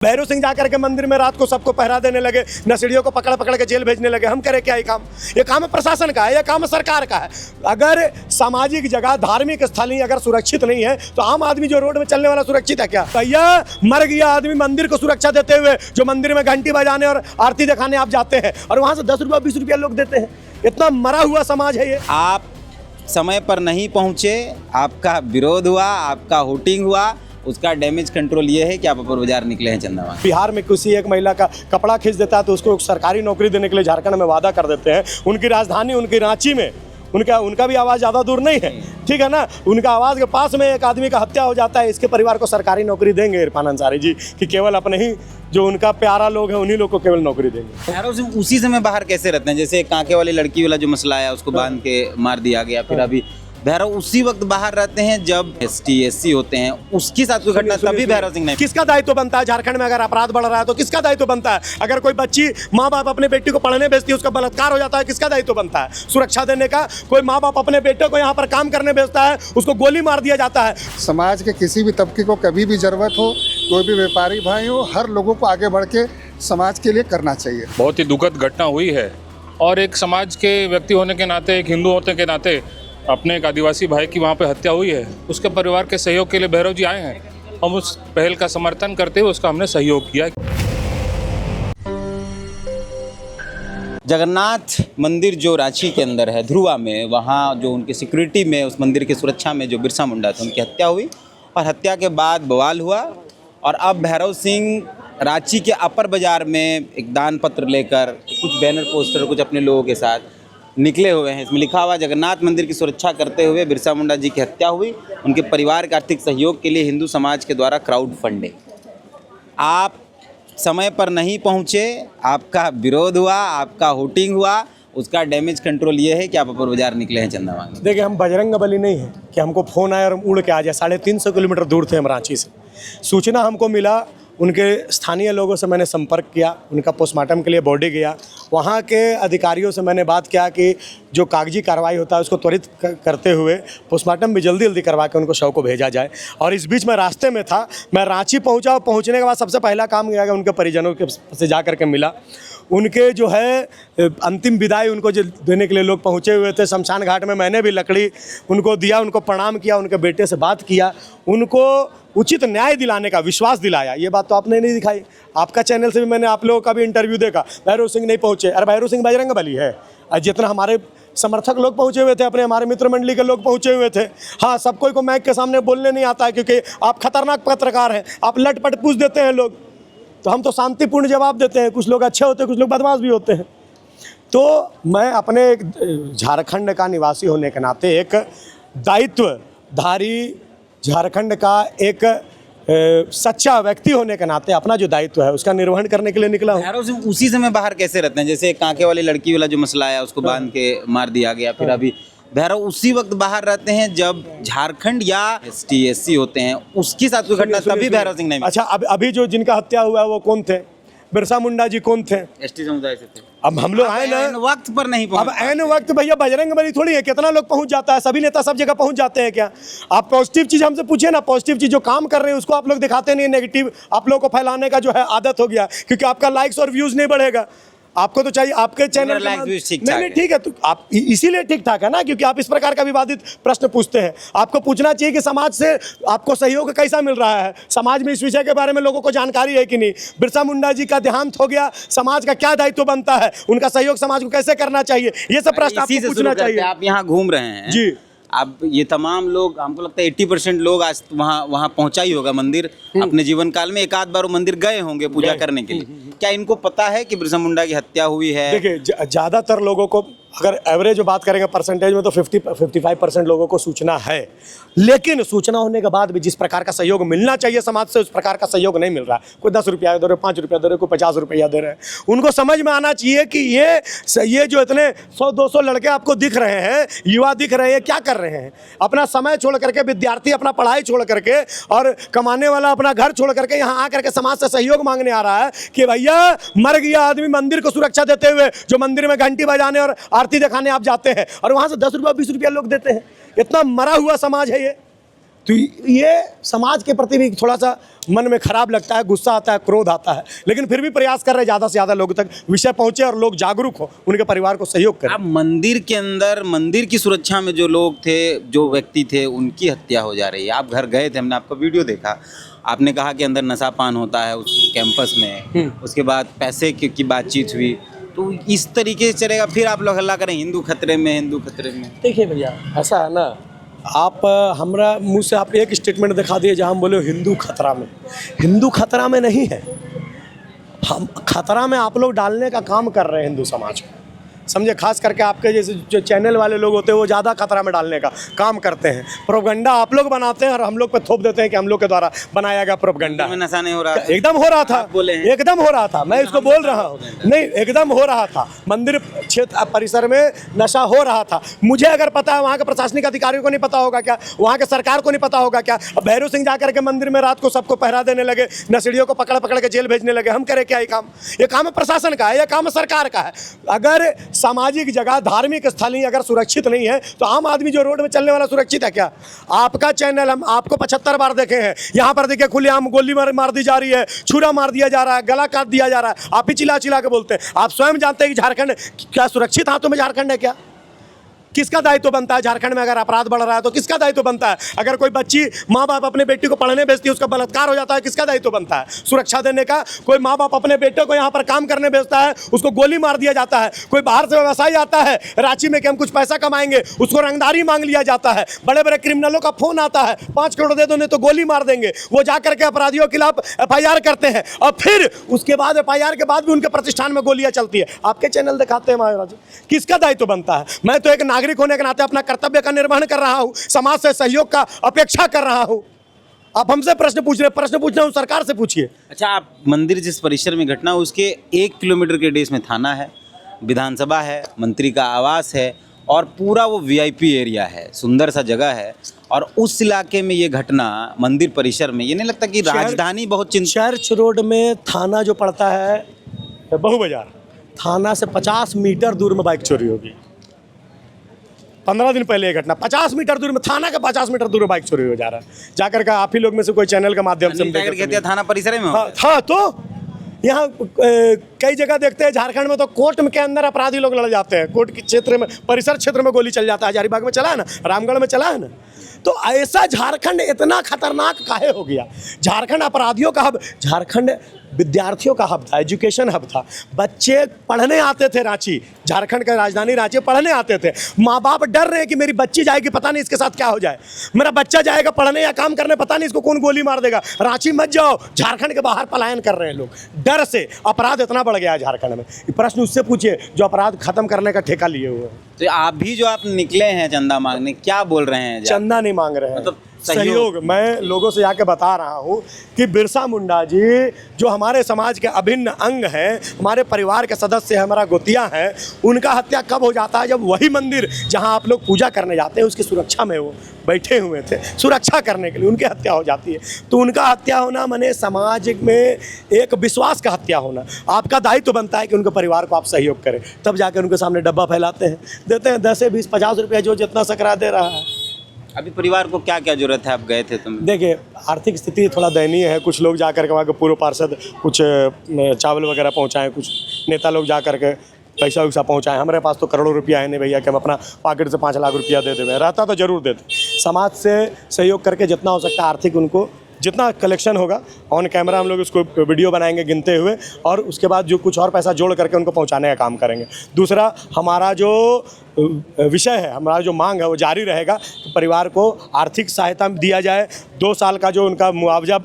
भैरव सिंह जाकर के मंदिर में रात को सबको पहरा देने लगे, नशेड़ियों को पकड़ पकड़ के जेल भेजने लगे। हम करें क्या? ये काम प्रशासन का है, ये काम सरकार का है। अगर सामाजिक जगह, धार्मिक स्थल ही अगर सुरक्षित नहीं है तो आम आदमी जो रोड में चलने वाला सुरक्षित है क्या? भैया, मर गया आदमी मंदिर को सुरक्षा देते हुए, जो मंदिर में घंटी बजाने और आरती दिखाने आप जाते हैं और वहां से 10 रुपया 20 रुपया लोग देते हैं। इतना मरा हुआ समाज है ये। आप समय पर नहीं पहुंचे, आपका विरोध हुआ, आपका होटिंग हुआ, उसका डैमेज कंट्रोल ये है कि आप अपर बाजार निकले हैं चंदावा। बिहार में किसी एक महिला का कपड़ा खींच देता है तो उसको सरकारी नौकरी देने के लिए झारखंड में वादा कर देते हैं। उनकी राजधानी, उनकी रांची में उनका भी आवाज़ ज़्यादा दूर नहीं है, ठीक है ना। उनका आवाज़ के पास में एक आदमी का हत्या हो जाता है। इसके परिवार को सरकारी नौकरी देंगे इरफान अंसारी जी कि केवल अपने ही जो उनका प्यारा लोग है उन्हीं लोग को केवल नौकरी देंगे। भैरव सिंह उसी समय बाहर कैसे रहते हैं? जैसे कांके वाली लड़की वाला जो मसला आया, उसको बांध के मार दिया गया, फिर अभी भैरव उसी वक्त बाहर रहते हैं जब ST SC होते हैं, उसके साथ कोई घटना तभी भैरव सिंह नहीं। किसका दायित्व बनता है? झारखंड में अगर अपराध बढ़ रहा है तो किसका दायित्व बनता है? अगर कोई बच्ची, माँ बाप अपने बेटी को पढ़ने भेजती है, उसका बलात्कार हो जाता है, किसका दायित्व बनता है? सुरक्षा देने का। कोई माँ बाप अपने बेटे को यहाँ पर काम करने भेजता है, उसको गोली मार दिया जाता है। समाज के किसी भी तबके को कभी भी जरूरत हो, कोई भी व्यापारी भाई हो, हर लोगों को आगे बढ़ के समाज के लिए करना चाहिए। बहुत ही दुखद घटना हुई है और एक समाज के व्यक्ति होने के नाते, एक हिंदू होने के नाते अपने एक आदिवासी भाई की वहाँ पे हत्या हुई है। उसके परिवार के सहयोग के लिए भैरव जी आए हैं। हम उस पहल का समर्थन करते हुए उसका हमने सहयोग किया। जगन्नाथ मंदिर जो रांची के अंदर है, ध्रुवा में, वहाँ जो उनकी सिक्योरिटी में, उस मंदिर की सुरक्षा में जो बिरसा मुंडा थे, उनकी हत्या हुई और हत्या के बाद बवाल हुआ। और अब भैरव सिंह रांची के अपर बाजार में एक दान पत्र लेकर कुछ बैनर पोस्टर कुछ अपने लोगों के साथ निकले हुए हैं। इसमें लिखा हुआ जगन्नाथ मंदिर की सुरक्षा करते हुए बिरसा मुंडा जी की हत्या हुई, उनके परिवार के आर्थिक सहयोग के लिए हिंदू समाज के द्वारा क्राउड फंडिंग। आप समय पर नहीं पहुंचे, आपका विरोध हुआ, आपका होटिंग हुआ, उसका डैमेज कंट्रोल ये है कि आप अपर बाजार निकले हैं चंदावा। देखिए, हम बजरंग बली नहीं है कि हमको फ़ोन आया और हम उड़ के आ जाए। 350 किलोमीटर दूर थे हम रांची से। सूचना हमको मिला, उनके स्थानीय लोगों से मैंने संपर्क किया, उनका पोस्टमार्टम के लिए बॉडी गया। वहाँ के अधिकारियों से मैंने बात किया कि जो कागजी कार्रवाई होता है उसको त्वरित करते हुए पोस्टमार्टम भी जल्दी जल्दी करवा के उनको शव को भेजा जाए। और इस बीच मैं रास्ते में था, मैं रांची पहुँचा और पहुँचने के बाद सबसे पहला काम किया कि उनके परिजनों के से जा कर के मिला। उनके जो है अंतिम विदाई उनको जो देने के लिए लोग पहुँचे हुए थे शमशान घाट में। मैंने भी लकड़ी उनको दिया, उनको प्रणाम किया, उनके बेटे से बात किया, उनको उचित न्याय दिलाने का विश्वास दिलाया। ये बात तो आपने नहीं दिखाई। आपका चैनल से भी मैंने आप लोगों का भी इंटरव्यू देखा, भैरव सिंह नहीं पहुँचे। अरे भैरव सिंह बजरंग बली है। जितना हमारे समर्थक लोग पहुँचे हुए थे, अपने हमारे मित्र मंडली के लोग पहुँचे हुए थे। हाँ, सब कोई को माइक के सामने बोलने नहीं आता है क्योंकि आप खतरनाक पत्रकार हैं, आप लटपट पूछ देते हैं लोग। तो हम तो शांतिपूर्ण जवाब देते हैं। कुछ लोग अच्छे होते हैं, कुछ लोग बदमाश भी होते हैं। तो मैं अपने एक झारखंड का निवासी होने के नाते, एक दायित्वधारी झारखंड का एक सच्चा व्यक्ति होने के नाते अपना जो दायित्व है उसका निर्वहन करने के लिए निकला हूँ। भैरव सिंह उसी समय बाहर कैसे रहते हैं? जैसे कांके वाली लड़की वाला जो मसला आया, उसको बांध के मार दिया गया, फिर अभी भैरव उसी वक्त बाहर रहते हैं जब झारखंड या ST SC होते हैं, उसके साथ कोई घटना तभी भैरव सिंह नहीं। अच्छा, अभी जो जिनका हत्या हुआ है वो कौन थे? बिरसा मुंडा जी कौन थे? ST समुदाय से थे। अब हम लोग आए ना, वक्त पर नहीं पहुंच। अब ऐन वक्त भैया बजरंग बली थोड़ी है, कितना लोग पहुंच जाता है? सभी नेता सब जगह पहुंच जाते हैं क्या? आप पॉजिटिव चीज़ हमसे पूछे ना, पॉजिटिव चीज़ जो काम कर रहे हैं उसको आप लोग दिखाते नहीं, नेगेटिव आप लोग को फैलाने का जो है आदत हो गया, क्योंकि आपका लाइक्स और व्यूज़ नहीं बढ़ेगा। आपको तो चाहिए आपके चैनल नहीं, ठीक है, तो आप इसीलिए ठीक ठाक है ना, क्योंकि आप इस प्रकार का विवादित प्रश्न पूछते हैं। आपको पूछना चाहिए कि समाज से आपको सहयोग कैसा मिल रहा है, समाज में इस विषय के बारे में लोगों को जानकारी है कि नहीं। बिरसा मुंडा जी का देहांत हो गया, समाज का क्या दायित्व बनता है, उनका सहयोग समाज को कैसे करना चाहिए, ये सब प्रश्न आपको पूछना चाहिए। आप यहाँ घूम रहे हैं जी, अब ये तमाम लोग, हमको लगता है 80% लोग आज वहाँ पहुँचा ही होगा मंदिर। अपने जीवन काल में एक आध बार वो मंदिर गए होंगे पूजा करने के लिए। क्या इनको पता है कि बिरसा मुंडा की हत्या हुई है? देखिए, ज़्यादातर लोगों को अगर एवरेज जो बात करेंगे परसेंटेज में तो 55% लोगों को सूचना है, लेकिन सूचना होने के बाद भी जिस प्रकार का सहयोग मिलना चाहिए समाज से उस प्रकार का सहयोग नहीं मिल रहा है। कोई 10 रुपया दे रहे, 5 रुपया दे रहे, कोई 50 रुपया दे रहे हैं। उनको समझ में आना चाहिए कि ये जो इतने 100-200 लड़के आपको दिख रहे हैं, युवा दिख रहे हैं, क्या कर रहे हैं? अपना समय छोड़ करके, विद्यार्थी अपना पढ़ाई छोड़ करके और कमाने वाला अपना घर छोड़ करके यहाँ आकर के समाज से सहयोग मांगने आ रहा है कि भैया, मर गया आदमी मंदिर को सुरक्षा देते हुए, जो मंदिर में घंटी बजाने और आरती दिखाने आप जाते हैं और वहाँ से 10 रुपया 20 रुपया लोग देते हैं। इतना मरा हुआ समाज है ये। तो ये समाज के प्रति भी थोड़ा सा मन में खराब लगता है, गुस्सा आता है, क्रोध आता है, लेकिन फिर भी प्रयास कर रहे हैं ज़्यादा से ज़्यादा लोगों तक विषय पहुँचे और लोग जागरूक हो, उनके परिवार को सहयोग करें। अब मंदिर के अंदर मंदिर की सुरक्षा में जो लोग थे, जो व्यक्ति थे, उनकी हत्या हो जा रही है। आप घर गए थे, हमने आपका वीडियो देखा, आपने कहा कि अंदर नशा पान होता है उस कैंपस में, उसके बाद पैसे की बातचीत हुई, तो इस तरीके से चलेगा फिर आप लोग हल्ला करें हिंदू खतरे में, हिंदू खतरे में। देखिए भैया, ऐसा है ना, आप हमारा मुंह से आप एक स्टेटमेंट दिखा दिए जहां हम बोले हिंदू खतरा में। हिंदू खतरा में नहीं है, हम खतरा में आप लोग डालने का काम कर रहे हैं हिंदू समाज को, समझे। खास करके आपके जैसे जो चैनल वाले लोग होते हैं वो ज़्यादा खतरा में डालने का काम करते हैं। प्रोपगंडा आप लोग बनाते हैं और हम लोग पे थोप देते हैं कि हम लोग के द्वारा बनाया गया प्रोपगंडा। में नशा नहीं हो रहा, एकदम हो रहा था, आप बोले हैं। एकदम हो रहा था, मैं इसको बोल रहा हूँ, नहीं एकदम हो रहा था। मंदिर क्षेत्र परिसर में नशा हो रहा था। मुझे अगर पता है, वहाँ के प्रशासनिक अधिकारियों को नहीं पता होगा क्या? वहाँ के सरकार को नहीं पता होगा क्या? अब भैरव सिंह जाकर के मंदिर में रात को सबको पहरा देने लगे, नशेड़ियों को पकड़ पकड़ के जेल भेजने लगे। हम करें क्या? ये काम है प्रशासन का है, ये काम है सरकार का है। अगर सामाजिक जगह, धार्मिक स्थल अगर सुरक्षित नहीं है तो आम आदमी जो रोड में चलने वाला सुरक्षित है क्या? आपका चैनल हम आपको 75 बार देखे हैं, यहाँ पर देखिए खुलेआम गोली मार दी जा रही है, छुरा मार दिया जा रहा है, गला काट दिया जा रहा है, आप ही चिल्ला चिल्ला के बोलते हैं। आप स्वयं जानते हैं कि झारखंड क्या सुरक्षित हाथों में झारखंड है क्या? किसका दायित्व बनता है झारखंड में? अगर अपराध बढ़ रहा है तो किसका दायित्व बनता है? अगर कोई बच्ची माँ बाप अपने बेटी को पढ़ने भेजती है, उसका बलात्कार हो जाता है, किसका दायित्व बनता है सुरक्षा देने का? कोई माँ बाप अपने बेटे को यहाँ पर काम करने भेजता है, उसको गोली मार दिया जाता है। कोई बाहर से व्यवसायी आता है रांची में कि हम कुछ पैसा कमाएंगे, उसको रंगदारी मांग लिया जाता है। बड़े बड़े क्रिमिनलों का फोन आता है, 5 करोड़ दे दो नहीं तो गोली मार देंगे। वो जाकर के अपराधियों के खिलाफ FIR करते हैं और फिर उसके बाद FIR के बाद भी उनके प्रतिष्ठान में गोलियां चलती है। आपके चैनल दिखाते हैं महाराज, किसका दायित्व बनता है? मैं तो एक नागरिक होने के नाते अपना कर्तव्य का निर्वहन कर रहा हूं, समाज से सहयोग का अपेक्षा कर रहा हूं। आप हमसे प्रश्न पूछ रहे, प्रश्न पूछ रहे हो सरकार से पूछिए। अच्छा, आप मंदिर जिस परिसर में घटना, उसके 1 किलोमीटर के रेडियस में थाना है, विधानसभा है, मंत्री का आवास है और पूरा वो VIP एरिया है, सुंदर सा जगह है। और उस इलाके में ये घटना मंदिर परिसर में, ये नहीं लगता कि राजधानी बहुत चर्च रोड में थाना जो पड़ता है बहु बाजार, थाना से 50 मीटर दूर में बाइक चोरी होगी। 15 दिन पहले ये घटना, 50 मीटर दूर में, थाना के 50 मीटर दूर में बाइक चोरी हो जा रहा है। जाकर के आप ही लोग में से कोई चैनल के माध्यम से कहते हैं थाना परिसर में हाँ, तो यहाँ कई जगह देखते हैं झारखंड में तो कोर्ट के अंदर अपराधी लोग लड़ जाते हैं। कोर्ट के क्षेत्र में, परिसर क्षेत्र में गोली चल जाता है। हजारीबाग में चला है ना, रामगढ़ में चला है ना। तो ऐसा झारखंड इतना खतरनाक काहे हो गया? झारखंड अपराधियों का हब, झारखंड विद्यार्थियों का हब था, एजुकेशन हब था। बच्चे पढ़ने आते थे रांची, झारखंड का राजधानी रांची, पढ़ने आते थे। माँ बाप डर रहे हैं कि मेरी बच्ची जाएगी, पता नहीं इसके साथ क्या हो जाए, मेरा बच्चा जाएगा पढ़ने या काम करने, पता नहीं इसको कौन गोली मार देगा। रांची मत जाओ, झारखंड के बाहर पलायन कर रहे हैं लोग डर से। अपराध इतना बढ़ गया है झारखंड में। प्रश्न उससे पूछिए जो अपराध खत्म करने का ठेका लिए हुए हैं। तो आप भी जो आप निकले हैं चंदा मांगने, क्या बोल रहे हैं? चंदा नहीं मांग रहे हैं, मतलब सहयोग। मैं लोगों से जाके बता रहा हूँ कि बिरसा मुंडा जी जो हमारे समाज के अभिन्न अंग हैं, हमारे परिवार के सदस्य हैं, हमारा गोतिया है, उनका हत्या कब हो जाता है? जब वही मंदिर जहाँ आप लोग पूजा करने जाते हैं उसकी सुरक्षा में वो बैठे हुए थे, सुरक्षा करने के लिए उनकी हत्या हो जाती है। तो उनका हत्या होना माने समाज में एक विश्वास का हत्या होना। आपका दायित्व बनता है कि उनके परिवार को आप सहयोग करें, तब जाकर उनके सामने डब्बा फैलाते हैं, देते हैं 10 20 50 रुपया जो जितना सकरा दे रहा है। अभी परिवार को क्या क्या जरूरत है? आप गए थे तुम? देखिए, आर्थिक स्थिति थोड़ा दयनीय है। कुछ लोग जाकर के वहाँ के पूर्व पार्षद कुछ चावल वगैरह पहुँचाएँ, कुछ नेता लोग जाकर के पैसा वैसा पहुँचाएँ। हमारे पास तो करोड़ों रुपया है नहीं भैया कि हम अपना पॉकेट से 5 लाख रुपया दे दें। रहता तो जरूर देते। समाज से सहयोग करके जितना हो सकता है आर्थिक, उनको जितना कलेक्शन होगा ऑन कैमरा हम लोग उसको वीडियो बनाएंगे गिनते हुए, और उसके बाद जो कुछ और पैसा जोड़ करके उनको पहुंचाने का काम करेंगे। दूसरा, हमारा जो विषय है, हमारा जो मांग है वो जारी रहेगा कि परिवार को आर्थिक सहायता दिया जाए। 2 साल का जो उनका मुआवजा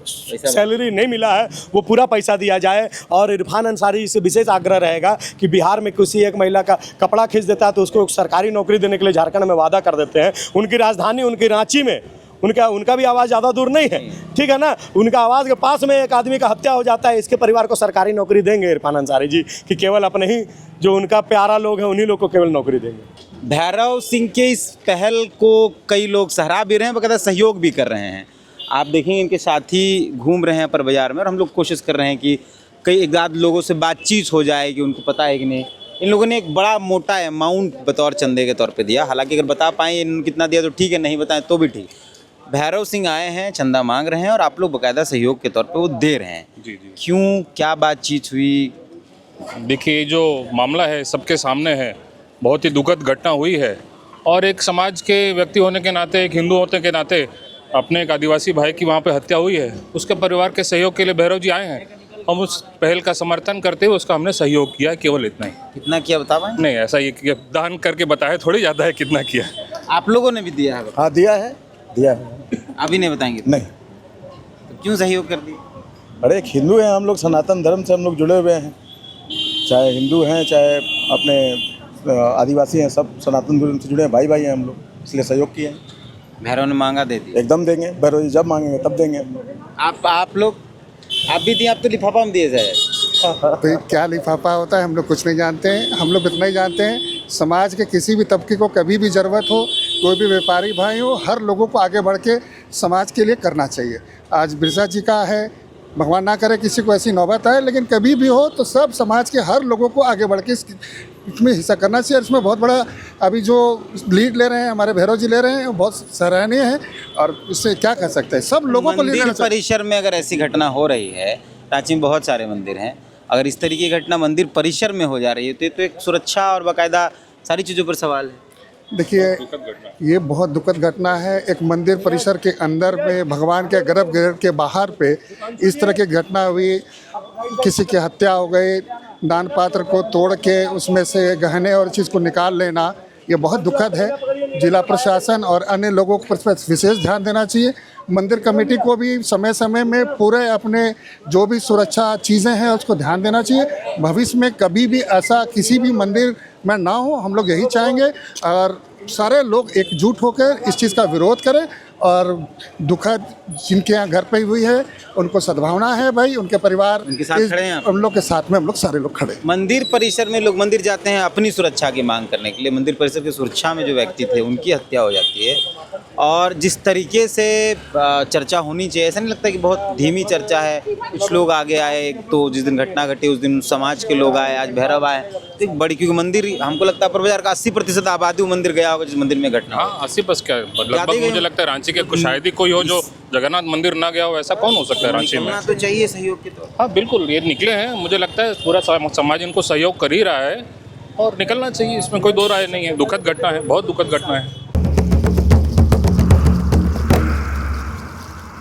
सैलरी नहीं मिला है वो पूरा पैसा दिया जाए। और इरफान अंसारी से विशेष आग्रह रहेगा कि बिहार में किसी एक महिला का कपड़ा खींच देता है तो उसको सरकारी नौकरी देने के लिए झारखंड में वादा कर देते हैं। उनकी राजधानी उनकी रांची में, उनका भी आवाज़ ज़्यादा दूर नहीं है, ठीक है ना। उनका आवाज़ के पास में एक आदमी का हत्या हो जाता है, इसके परिवार को सरकारी नौकरी देंगे इरफान अंसारी जी कि केवल अपने ही जो उनका प्यारा लोग हैं उन्हीं लोग को केवल नौकरी देंगे। भैरव सिंह के इस पहल को कई लोग सराह भी रहे हैं, बकायदा सहयोग भी कर रहे हैं। आप देखेंगे इनके साथी घूम रहे हैं पर बाजार में, और हम लोग कोशिश कर रहे हैं कि कई एक आध लोगों से बातचीत हो जाए कि उनको पता है कि नहीं। इन लोगों ने एक बड़ा मोटा अमाउंट बतौर चंदे के तौर पे दिया। हालांकि अगर बता पाएँ कितना दिया तो ठीक है, नहीं बताएं तो भी ठीक। भैरव सिंह आए हैं, चंदा मांग रहे हैं और आप लोग बाकायदा सहयोग के तौर पे वो दे रहे हैं। जी जी। क्यों, क्या बातचीत हुई? देखिए, जो मामला है सबके सामने है, बहुत ही दुखद घटना हुई है और एक समाज के व्यक्ति होने के नाते, एक हिंदू होने के नाते अपने एक आदिवासी भाई की वहाँ पे हत्या हुई है। उसके परिवार के सहयोग के लिए भैरव जी आए हैं। हम उस पहल का समर्थन करते हुए उसका हमने सहयोग किया, केवल इतना ही। कितना किया बता पाएं? नहीं, ऐसा ये दान करके बताया थोड़ी ज़्यादा है कितना किया। आप लोगों ने भी दिया है? हाँ दिया है। अभी नहीं बताएंगे? नहीं, तो क्यों सहयोग कर दिए? अरे एक हिंदू हैं हम लोग, सनातन धर्म से हम लोग जुड़े हुए हैं, चाहे हिंदू हैं चाहे अपने आदिवासी हैं, सब सनातन धर्म से जुड़े हैं, भाई भाई हैं हम लोग, इसलिए सहयोग किए हैं। भैरव ने मांगा, दे दिया? एकदम देंगे, भैरव जी जब मांगेंगे तब देंगे। आप लोग, आप भी दिए? आप तो लिफाफा में दिए जाए। तो क्या लिफाफा होता है हम लोग कुछ नहीं जानते हैं। हम लोग इतना ही जानते हैं, समाज के किसी भी तबके को कभी भी ज़रूरत हो, कोई भी व्यापारी भाई हो, हर लोगों को आगे बढ़ के समाज के लिए करना चाहिए। आज बिरसा जी का है, भगवान ना करे किसी को ऐसी नौबत आए, लेकिन कभी भी हो तो सब समाज के हर लोगों को आगे बढ़ के इसमें हिस्सा करना चाहिए। और इसमें बहुत बड़ा अभी जो लीड ले रहे हैं हमारे भैरव जी ले रहे हैं, वो बहुत सराहनीय है और इससे क्या कर सकते हैं, सब लोगों को मंदिर परिसर में अगर ऐसी घटना हो रही है, रांची में बहुत सारे मंदिर हैं, अगर इस तरीके की घटना मंदिर परिसर में हो जा रही है तो ये तो एक सुरक्षा और बाकायदा सारी चीज़ों पर सवाल है। देखिए, ये बहुत दुखद घटना है। एक मंदिर परिसर के अंदर में, भगवान के गर्भगृह के बाहर पे इस तरह की घटना हुई, किसी की हत्या हो गई, दान पात्र को तोड़ के उसमें से गहने और चीज़ को निकाल लेना, ये बहुत दुखद है। जिला प्रशासन और अन्य लोगों को विशेष ध्यान देना चाहिए। मंदिर कमेटी को भी समय समय में पूरे अपने जो भी सुरक्षा चीज़ें हैं उसको ध्यान देना चाहिए। भविष्य में कभी भी ऐसा किसी भी मंदिर में ना हो, हम लोग यही चाहेंगे। और सारे लोग एकजुट होकर इस चीज़ का विरोध करें और दुखद जिनके यहाँ घर पे हुई है उनको सद्भावना है भाई, उनके परिवार उनके साथ खड़े हैं आप? हम लोग के साथ में हम लोग सारे लोग खड़े हैं। मंदिर परिसर में लोग मंदिर जाते हैं अपनी सुरक्षा की मांग करने के लिए, मंदिर परिसर की सुरक्षा में जो व्यक्ति थे उनकी हत्या हो जाती है। और जिस तरीके से चर्चा होनी चाहिए, ऐसा नहीं लगता कि बहुत धीमी चर्चा है? कुछ लोग आगे आए, एक तो जिस दिन घटना घटी उस दिन समाज के लोग आए, आज भैरव आए, तो एक बड़ी, क्योंकि मंदिर हमको लगता है बाजार का 80% आबादी वो मंदिर गया होगा जिस मंदिर में घटना। हाँ, 80% क्या, लगभग मुझे लगता है रांची के शायद ही कोई हो जो जगन्नाथ मंदिर ना गया हो, ऐसा कौन हो सकता है रांची में? तो चाहिए सहयोग के तौर। हाँ बिल्कुल, ये निकले हैं, मुझे लगता है पूरा समाज इनको सहयोग कर ही रहा है और निकलना चाहिए, इसमें कोई दो राय नहीं है। दुखद घटना है, बहुत दुखद घटना है।